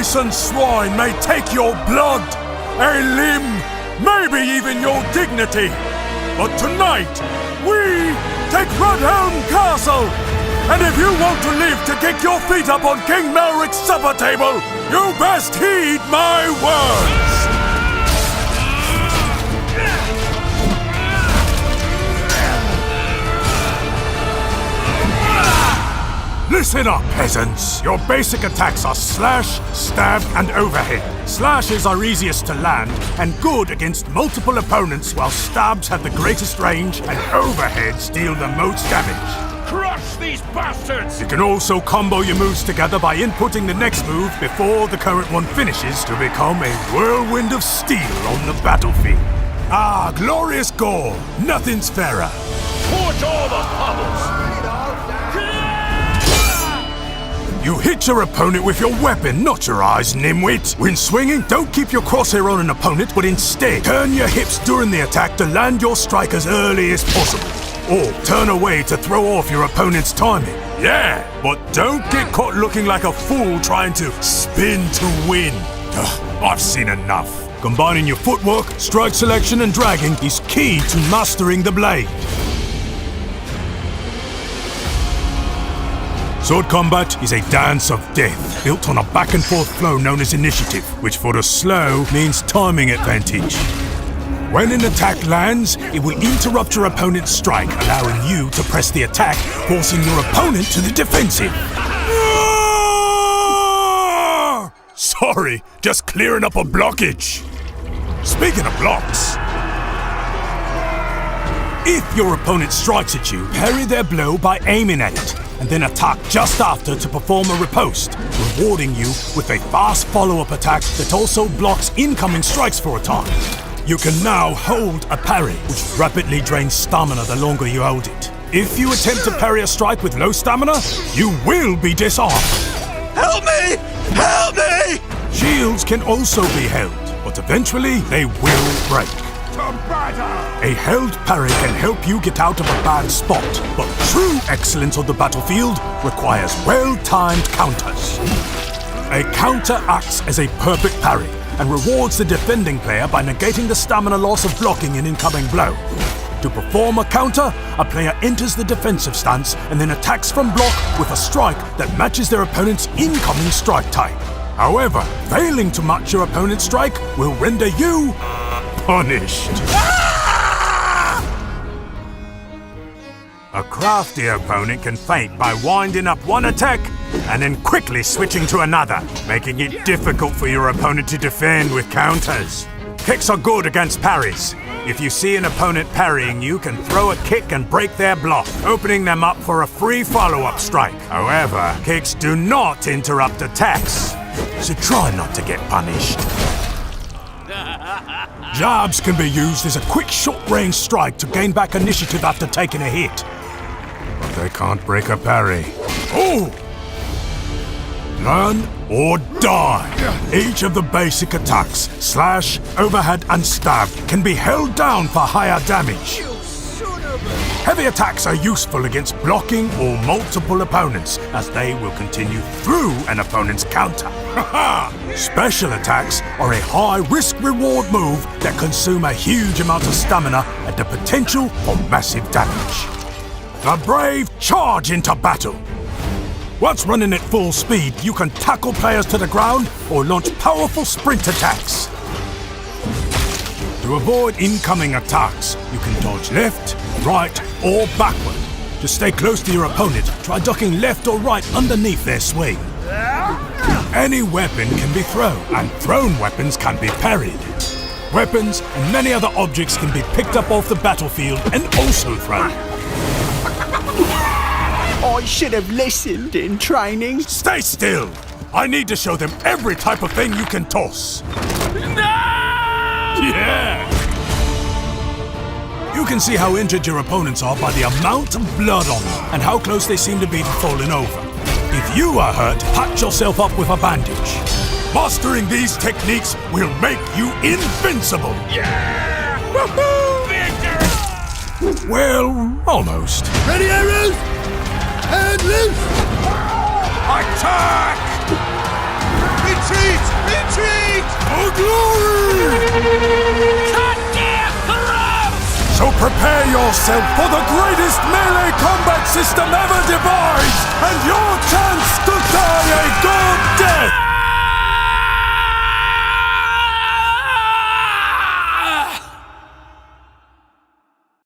noisome swine may take your blood, a limb, maybe even your dignity. But tonight, we take Rudhelm Castle! And if you want to live to kick your feet up on King Melric's supper table, you best heed my words! Listen up, peasants! Your basic attacks are slash, stab, and overhead. Slashes are easiest to land and good against multiple opponents, while stabs have the greatest range and overheads deal the most damage. Crush these bastards! You can also combo your moves together by inputting the next move before the current one finishes to become a whirlwind of steel on the battlefield. Ah, glorious gore! Nothing's fairer. Torch all the puddles! You hit your opponent with your weapon, not your eyes, nimwit! When swinging, don't keep your crosshair on an opponent, but instead turn your hips during the attack to land your strike as early as possible. Or turn away to throw off your opponent's timing. Yeah, but don't get caught looking like a fool trying to spin to win. Ugh, I've seen enough. Combining your footwork, strike selection, and dragging is key to mastering the blade. Sword combat is a dance of death, built on a back-and-forth flow known as initiative, which for the slow means timing advantage. When an attack lands, it will interrupt your opponent's strike, allowing you to press the attack, forcing your opponent to the defensive. Sorry, just clearing up a blockage. Speaking of blocks, if your opponent strikes at you, parry their blow by aiming at it, and then attack just after to perform a riposte, rewarding you with a fast follow-up attack that also blocks incoming strikes for a time. You can now hold a parry, which rapidly drains stamina the longer you hold it. If you attempt to parry a strike with low stamina, you will be disarmed. Help me! Help me! Shields can also be held, but eventually they will break. A held parry can help you get out of a bad spot, but true excellence on the battlefield requires well-timed counters. A counter acts as a perfect parry and rewards the defending player by negating the stamina loss of blocking an incoming blow. To perform a counter, a player enters the defensive stance and then attacks from block with a strike that matches their opponent's incoming strike type. However, failing to match your opponent's strike will render you punished. A crafty opponent can feint by winding up one attack and then quickly switching to another, making it difficult for your opponent to defend with counters. Kicks are good against parries. If you see an opponent parrying, you can throw a kick and break their block, opening them up for a free follow-up strike. However, kicks do not interrupt attacks, so try not to get punished. Jabs can be used as a quick short-range strike to gain back initiative after taking a hit. But they can't break a parry. Oh! Learn or die. Each of the basic attacks, slash, overhead, and stab, can be held down for higher damage. Heavy attacks are useful against blocking or multiple opponents, as they will continue through an opponent's counter. Special attacks are a high risk-reward move that consume a huge amount of stamina and the potential for massive damage. The brave charge into battle. Once running at full speed, you can tackle players to the ground or launch powerful sprint attacks. To avoid incoming attacks, you can dodge left, right, or backward. To stay close to your opponent, try ducking left or right underneath their swing. Any weapon can be thrown, and thrown weapons can be parried. Weapons and many other objects can be picked up off the battlefield and also thrown. I should have listened in training. Stay still! I need to show them every type of thing you can toss. No! Yeah! You can see how injured your opponents are by the amount of blood on them and how close they seem to be to falling over. If you are hurt, patch yourself up with a bandage. Mastering these techniques will make you invincible! Yeah! Woohoo! Victor! Well, almost. Ready, arrows? And loose! Attack! It's Retreat! Retreat! For glory! Goddamn Thoreau! So prepare yourself for the greatest melee combat system